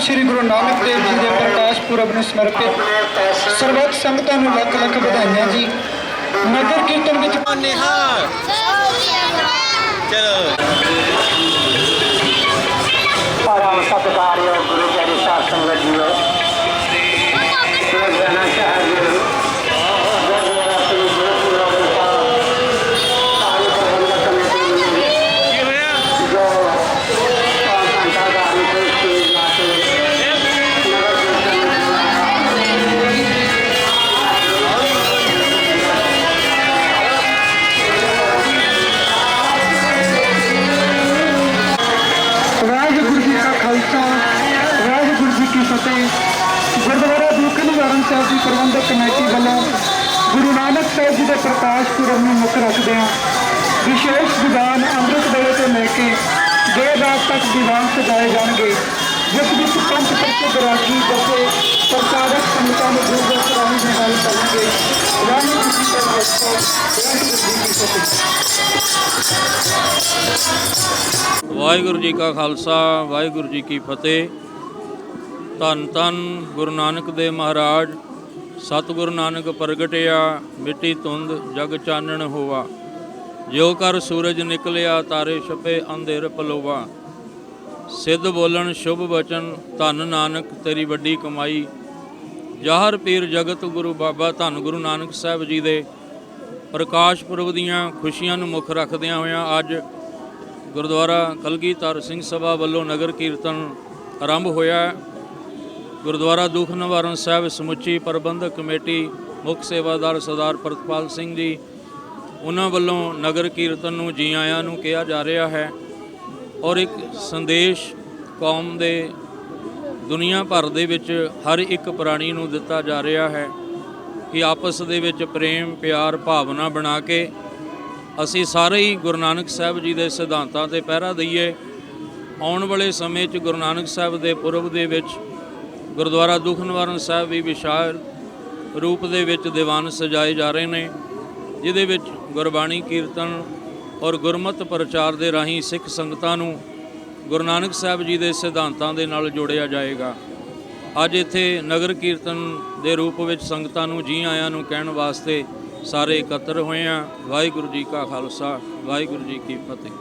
श्री गुरु नानक देव जी के प्रकाश पुरब में समर्पित सर्वत संगतां नूं लख लख बधाइयां जी। नगर कीर्तन विच चलो परम सत्कारयोग गुरु प्यारी साध संगत जीओ, रोजाना शहर गुरुद्वारा दुख निवारण साहब की प्रबंधक कमेटी वालों गुरु नानक साहब जी के प्रकाश पुरब में मुख रखते हैं विशेष दीवान अमृत वेले तो लैके देर रात तक दीवान सजाए जाएंगे, जिस विच पंच प्रसिद्ध रागी बसे प्रचारक संगतां नूं गुरु ग्रंथ राही दे नाल करेंगे। वाहिगुरू जी का खालसा, वाहिगुरू जी का खालसा, वाहिगुरू जी की फतेह। धन धन गुरु नानक देव महाराज सतगुरु नानक प्रगटिया मिट्टी धुंध जग चानण होवा, जो कर सूरज निकलिया तारे छपे अंधेर पलोवा। सिद्ध बोलन शुभ वचन धन नानक तेरी वड्डी कमाई, जाहर पीर जगत गुरु बाबा धन गुरु नानक साहब जी दे प्रकाश पुरब दीआं खुशियां नूं मुख रखदिआं होइआं अज गुरुद्वारा कलगीधर सिंह सभा वल्लों नगर कीर्तन आरंभ होया। गुरुद्वारा दुख निवारण साहब समुची प्रबंधक कमेटी मुख सेवादार सरदार प्रतपाल सिंह जी उन्हां वल्लों नगर कीर्तन नूं जी आयां नूं कहा जा रहा है और एक संदेश कौम दे दुनिया भर दे विच हर एक प्राणी नूं दिता जा रहा है कि आपस दे विच प्रेम प्यार भावना बना के असी सारे ही गुरु नानक साहब जी के सिद्धांतां ते पहरा दईए। आउण वाले समय च गुरु नानक साहब के पुरब दे विच गुरुद्वारा दुख निवारण साहब भी विशाल रूप दे विच दीवान सजाए जा रहे हैं, जिहदे विच गुरबाणी कीर्तन और गुरमत प्रचार दे राही सिख संगतां नूं गुरु नानक साहब जी के सिद्धांतां दे नाल जोड़िया जाएगा। अज इत्थे नगर कीर्तन दे रूप विच संगतां नूं जी आयां नूं कहण वास्ते सारे एकत्र होए हैं। वाहिगुरू जी का खालसा, वाहिगुरू जी की फतेह।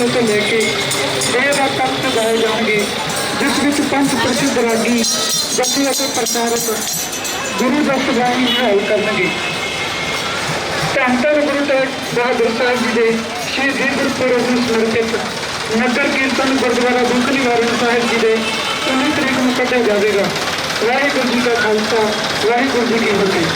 ਵੇਲੇ ਤੋਂ ਲੈ ਕੇ ਦੇਰ ਰਾਤ ਤੱਕ ਸਜਾਏ ਜਾਣਗੇ, ਜਿਸ ਵਿੱਚ ਪੰਜ ਪ੍ਰਸਿੱਧ ਰਾਗੀ ਜੱਥੀ ਅਤੇ ਪ੍ਰਚਾਰਕ ਗੁਰੂ ਦਾ ਸਵਾਈ ਨਿਹਾਲ ਕਰਨਗੇ। ਧੰਨ ਧੰਨ ਗੁਰੂ ਤੇਗ ਬਹਾਦਰ ਸਾਹਿਬ ਜੀ ਦੇ ਸ਼ਹੀਦੀ ਗੁਰਪੁਰਬ ਨੂੰ ਸਮਰਪਿਤ ਨਗਰ ਕੀਰਤਨ ਗੁਰਦੁਆਰਾ ਦੁੱਖ ਨਿਵਾਰਨ ਸਾਹਿਬ ਜੀ ਦੇ 19 ਤਰੀਕ ਨੂੰ ਕੱਢਿਆ ਜਾਵੇਗਾ। ਵਾਹਿਗੁਰੂ ਜੀ ਕਾ ਖਾਲਸਾ, ਵਾਹਿਗੁਰੂ ਜੀ ਕੀ ਫਤਿਹ।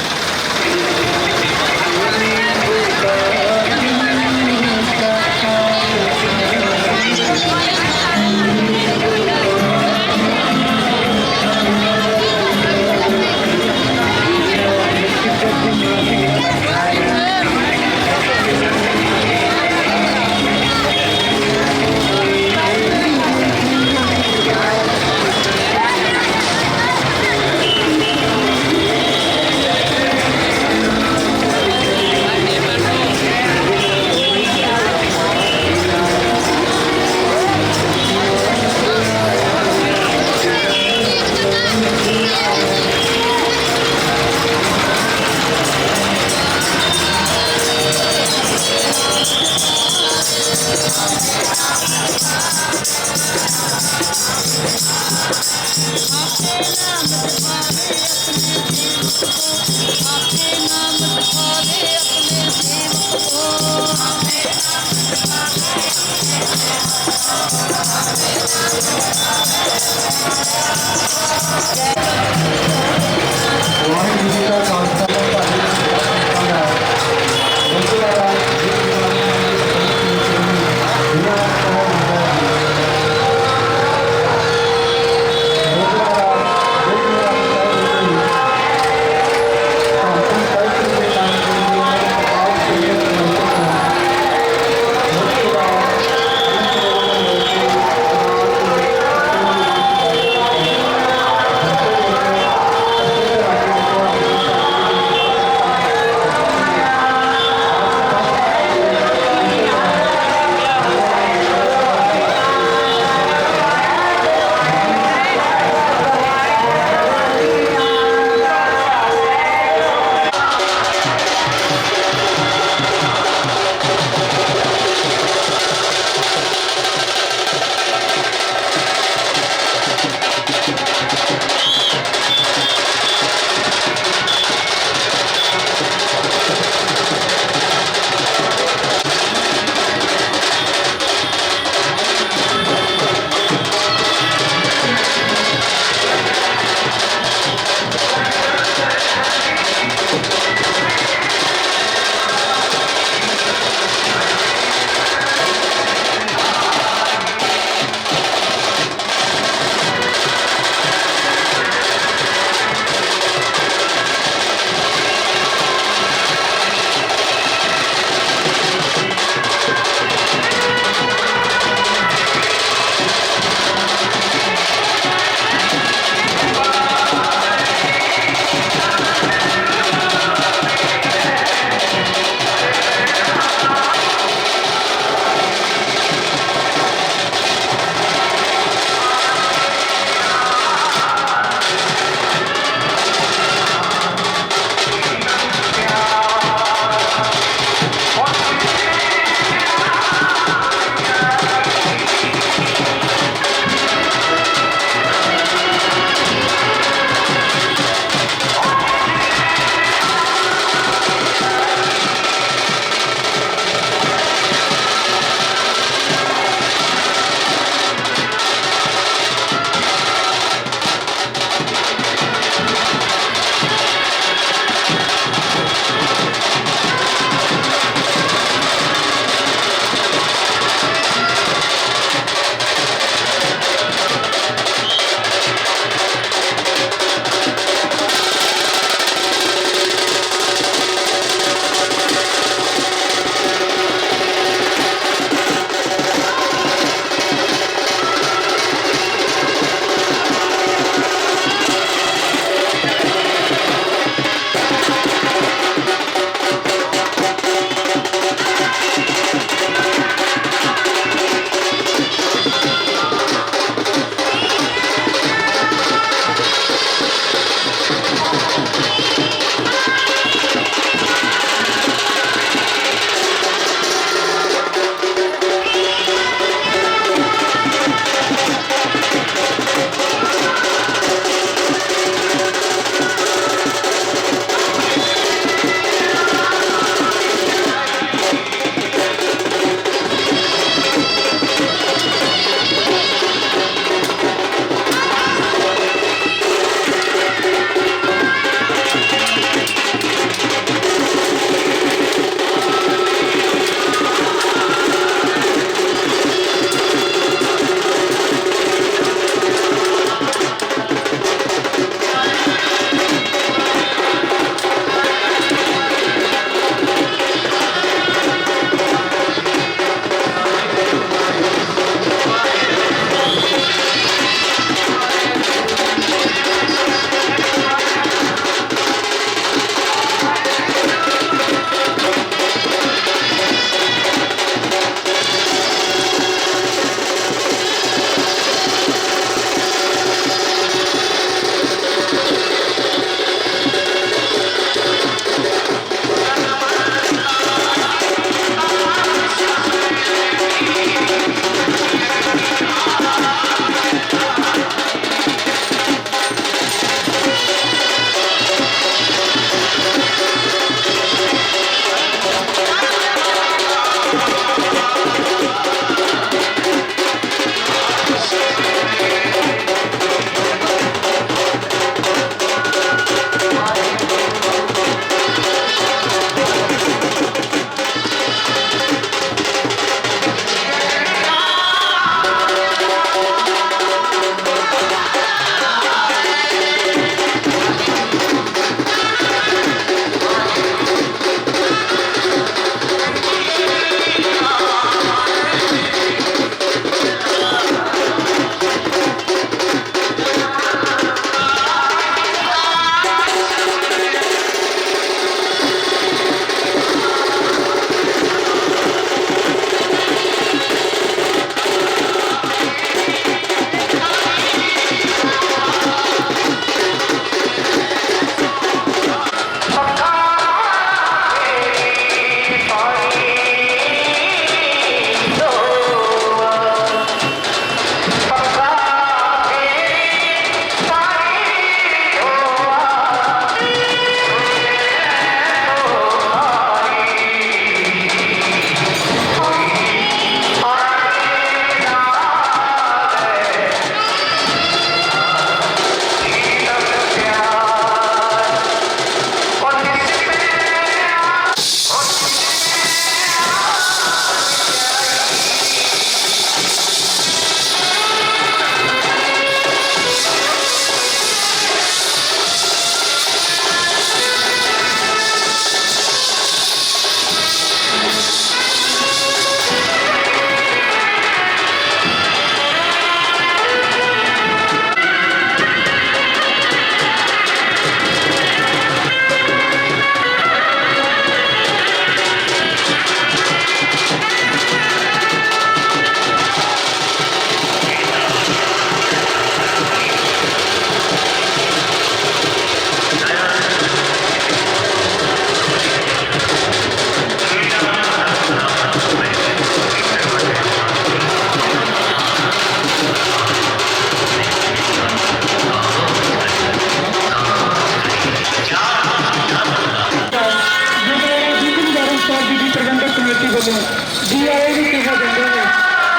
ਕਮੇਟੀ ਵੱਲੋਂ ਜੀ ਆਇਆਂ ਨੂੰ ਕਿਹਾ ਜਾਂਦਾ ਹੈ।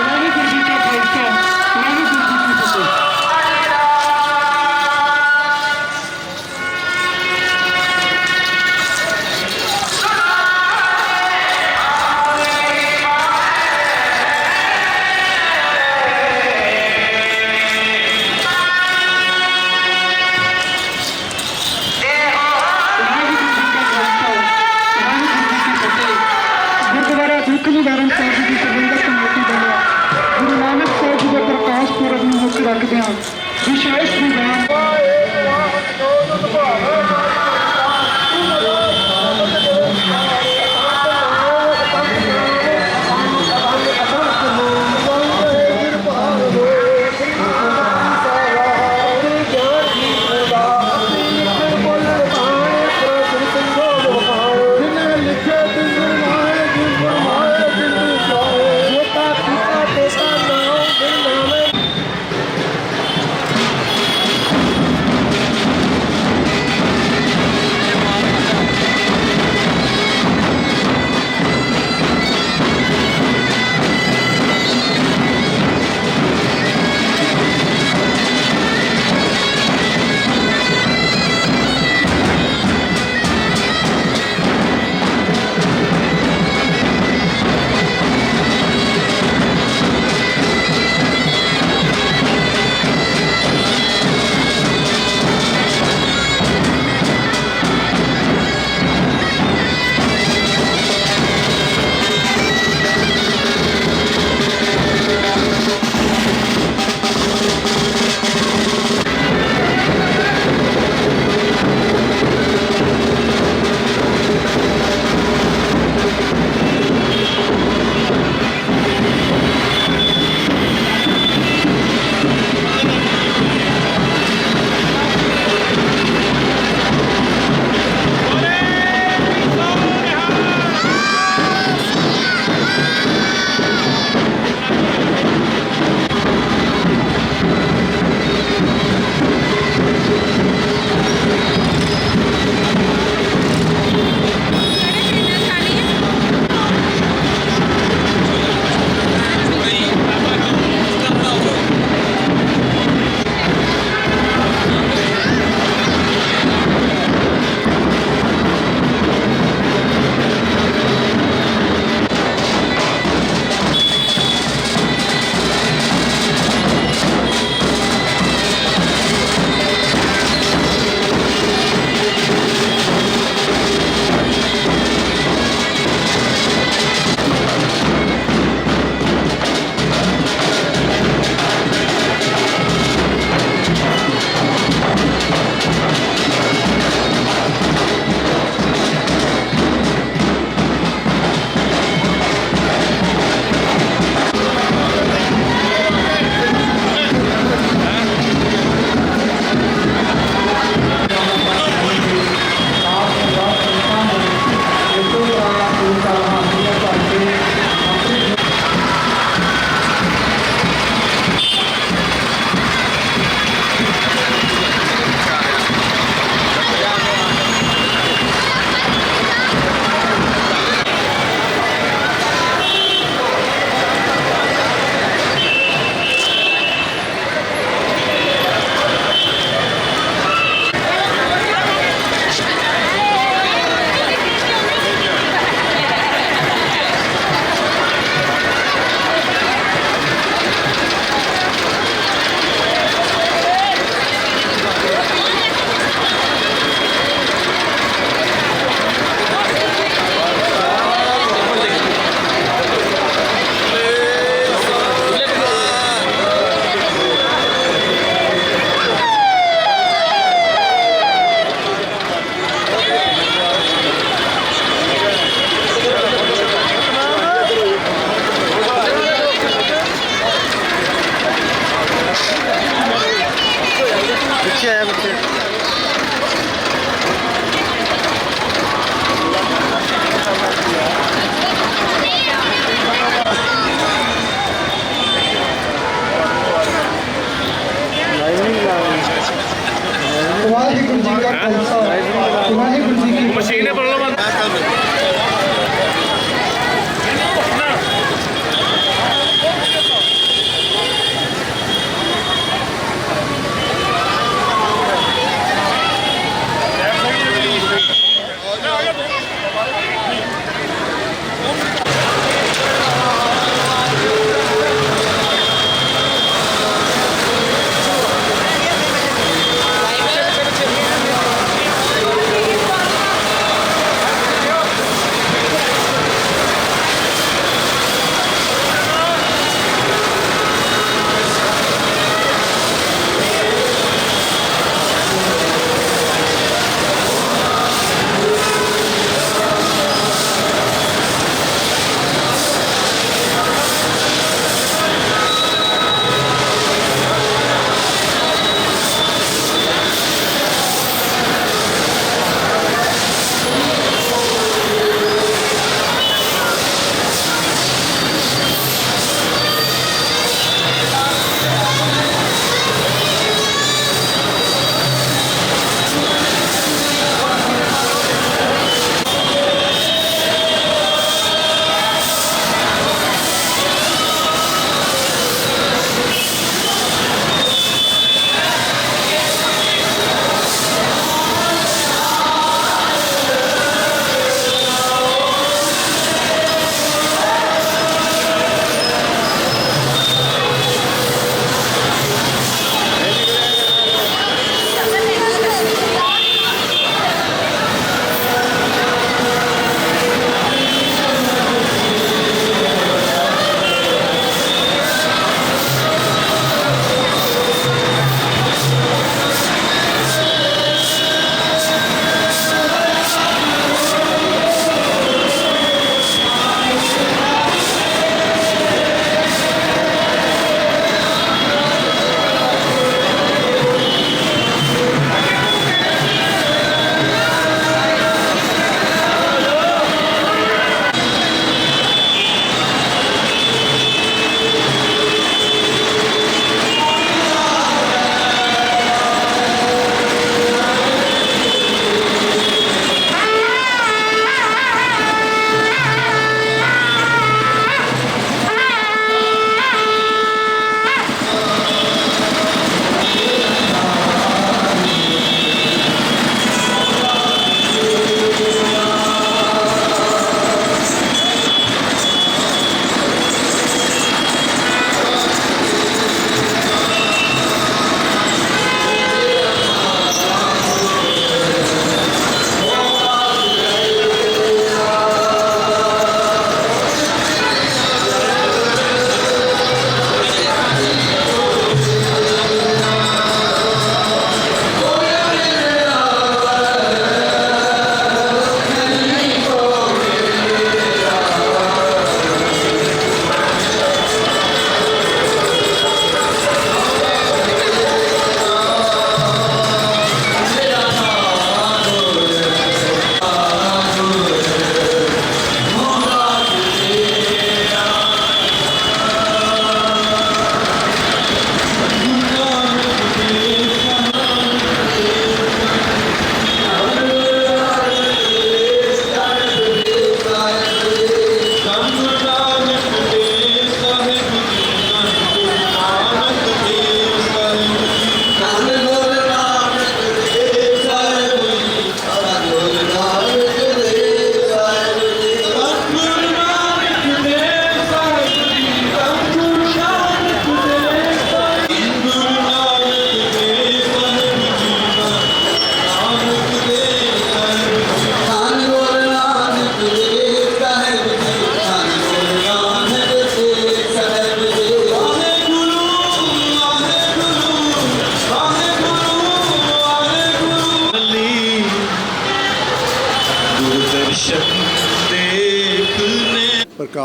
ਵਾਹਿਗੁਰੂ ਜੀ ਕਾ ਖਾਲਸਾ, ਵਾਹਿਗੁਰੂ ਜੀ ਕੀ ਫਤਿਹ। ਗੁਰਦੁਆਰਾ ਦੁੱਖ ਨਿਵਾਰਨ ਸਾਹਿਬ ਦੀ ਪ੍ਰਬੰਧਕ ਕਮੇਟੀ ਵੱਲੋਂ ਗੁਰੂ ਨਾਨਕ ਸਾਹਿਬ ਜੀ ਦੇ ਪ੍ਰਕਾਸ਼ ਪੁਰਬ ਨੂੰ ਮੁੱਖ ਰੱਖਦਿਆਂ ਵਿਸ਼ੇਸ਼ ਦੀਵਾਨ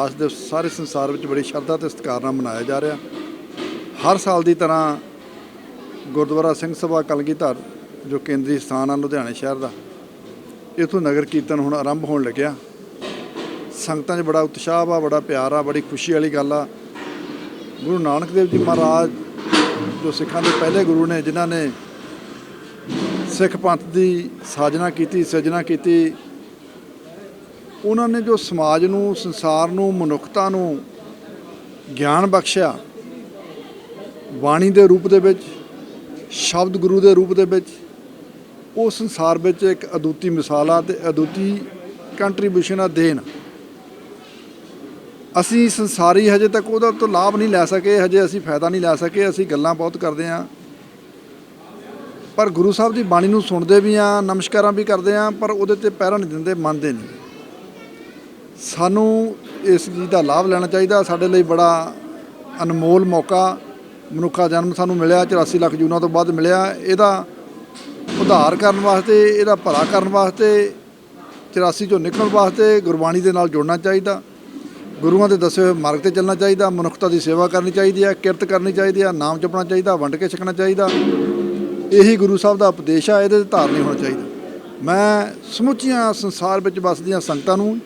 ਪ੍ਰਕਾਸ਼ ਦਿਵਸ ਸਾਰੇ ਸੰਸਾਰ ਵਿੱਚ ਬੜੀ ਸ਼ਰਧਾ ਤੇ ਸਤਿਕਾਰ ਨਾਲ ਮਨਾਇਆ ਜਾ ਰਿਹਾ। ਹਰ ਸਾਲ ਦੀ ਤਰ੍ਹਾਂ ਗੁਰਦੁਆਰਾ ਸਿੰਘ ਸਭਾ ਕਲਗੀਧਰ ਜੋ ਕੇਂਦਰੀ ਸਥਾਨ ਆ ਲੁਧਿਆਣੇ ਸ਼ਹਿਰ ਦਾ, ਇੱਥੋਂ ਨਗਰ ਕੀਰਤਨ ਹੁਣ ਆਰੰਭ ਹੋਣ ਲੱਗਿਆ। ਸੰਗਤਾਂ 'ਚ ਬੜਾ ਉਤਸ਼ਾਹ ਆ, ਬੜਾ ਪਿਆਰ ਆ, ਬੜੀ ਖੁਸ਼ੀ ਵਾਲੀ ਗੱਲ ਆ। ਗੁਰੂ ਨਾਨਕ ਦੇਵ ਜੀ ਮਹਾਰਾਜ ਜੋ ਸਿੱਖਾਂ ਦੇ ਪਹਿਲੇ ਗੁਰੂ ਨੇ, ਜਿਨ੍ਹਾਂ ਨੇ ਸਿੱਖ ਪੰਥ ਦੀ ਸਾਜਨਾ ਕੀਤੀ, ਸਿਰਜਣਾ ਕੀਤੀ, ਉਹਨਾਂ ਨੇ ਜੋ ਸਮਾਜ ਨੂੰ, ਸੰਸਾਰ ਨੂੰ, ਮਨੁੱਖਤਾ ਨੂੰ ਗਿਆਨ ਬਖਸ਼ਿਆ ਬਾਣੀ ਦੇ ਰੂਪ ਦੇ ਵਿੱਚ, ਸ਼ਬਦ ਗੁਰੂ ਦੇ ਰੂਪ ਦੇ ਵਿੱਚ, ਉਹ ਸੰਸਾਰ ਵਿੱਚ ਇੱਕ ਅਦੁੱਤੀ ਮਿਸਾਲ ਆ ਤੇ ਅਦੁੱਤੀ ਕੰਟਰੀਬਿਊਸ਼ਨ ਆ, ਦੇਣ। ਅਸੀਂ ਸੰਸਾਰੀ ਹਜੇ ਤੱਕ ਉਹਦਾ ਤੋਂ ਲਾਭ ਨਹੀਂ ਲੈ ਸਕੇ, ਹਜੇ ਅਸੀਂ ਫਾਇਦਾ ਨਹੀਂ ਲੈ ਸਕੇ। ਅਸੀਂ ਗੱਲਾਂ ਬਹੁਤ ਕਰਦੇ ਹਾਂ, ਪਰ ਗੁਰੂ ਸਾਹਿਬ ਦੀ ਬਾਣੀ ਨੂੰ ਸੁਣਦੇ ਵੀ ਹਾਂ, ਨਮਸਕਾਰਾਂ ਵੀ ਕਰਦੇ ਹਾਂ, ਪਰ ਉਹਦੇ 'ਤੇ ਪਹਿਰਾ ਨਹੀਂ ਦਿੰਦੇ, ਮੰਨਦੇ ਨਹੀਂ। ਸਾਨੂੰ ਇਸ ਚੀਜ਼ ਦਾ ਲਾਭ ਲੈਣਾ ਚਾਹੀਦਾ। ਸਾਡੇ ਲਈ ਬੜਾ ਅਨਮੋਲ ਮੌਕਾ ਮਨੁੱਖਾ ਜਨਮ ਸਾਨੂੰ ਮਿਲਿਆ, 84 ਲੱਖ ਜੂਨਾਂ ਤੋਂ ਬਾਅਦ ਮਿਲਿਆ। ਇਹਦਾ ਉਧਾਰ ਕਰਨ ਵਾਸਤੇ, ਇਹਦਾ ਭਲਾ ਕਰਨ ਵਾਸਤੇ, 84 ਚੋਂ ਨਿਕਲਣ ਵਾਸਤੇ ਗੁਰਬਾਣੀ ਦੇ ਨਾਲ ਜੁੜਨਾ ਚਾਹੀਦਾ, ਗੁਰੂਆਂ ਦੇ ਦੱਸੇ ਹੋਏ ਮਾਰਗ 'ਤੇ ਚੱਲਣਾ ਚਾਹੀਦਾ, ਮਨੁੱਖਤਾ ਦੀ ਸੇਵਾ ਕਰਨੀ ਚਾਹੀਦੀ ਹੈ, ਕਿਰਤ ਕਰਨੀ ਚਾਹੀਦੀ ਹੈ, ਨਾਮ ਜਪਣਾ ਚਾਹੀਦਾ, ਵੰਡ ਕੇ ਛਕਣਾ ਚਾਹੀਦਾ। ਇਹੀ ਗੁਰੂ ਸਾਹਿਬ ਦਾ ਉਪਦੇਸ਼ ਆ, ਇਹਦੇ 'ਤੇ ਧਾਰ ਨਹੀਂ ਹੋਣਾ ਚਾਹੀਦਾ। ਮੈਂ ਸਮੁੱਚੀਆਂ ਸੰਸਾਰ ਵਿੱਚ ਵੱਸਦੀਆਂ ਸੰਗਤਾਂ ਨੂੰ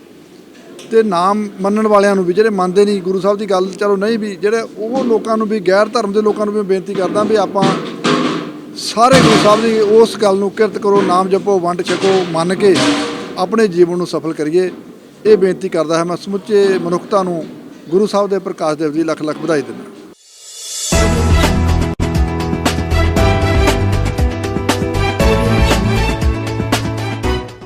ਤੇ ਨਾਮ ਮੰਨਣ ਵਾਲਿਆਂ ਨੂੰ ਵੀ, ਜਿਹੜੇ ਮੰਨਦੇ ਨਹੀਂ ਗੁਰੂ ਸਾਹਿਬ ਦੀ ਗੱਲ, ਚਲੋ ਨਹੀਂ ਵੀ, ਜਿਹੜੇ ਉਹ ਲੋਕਾਂ ਨੂੰ ਵੀ, ਗੈਰ ਧਰਮ ਦੇ ਲੋਕਾਂ ਨੂੰ ਵੀ ਬੇਨਤੀ ਕਰਦਾ ਵੀ ਆਪਾਂ ਸਾਰੇ ਗੁਰੂ ਸਾਹਿਬ ਦੀ ਉਸ ਗੱਲ ਨੂੰ ਕਿਰਤ ਕਰੋ, ਨਾਮ ਜਪੋ, ਵੰਡ ਛਕੋ, ਮੰਨ ਕੇ ਆਪਣੇ ਜੀਵਨ ਨੂੰ ਸਫਲ ਕਰੀਏ। ਇਹ ਬੇਨਤੀ ਕਰਦਾ ਹੈ ਮੈਂ ਸਮੁੱਚੇ ਮਨੁੱਖਤਾ ਨੂੰ ਗੁਰੂ ਸਾਹਿਬ ਦੇ ਪ੍ਰਕਾਸ਼ ਦਿਵਸ ਦੀ ਲੱਖ ਲੱਖ ਵਧਾਈ ਦਿੰਦਾ।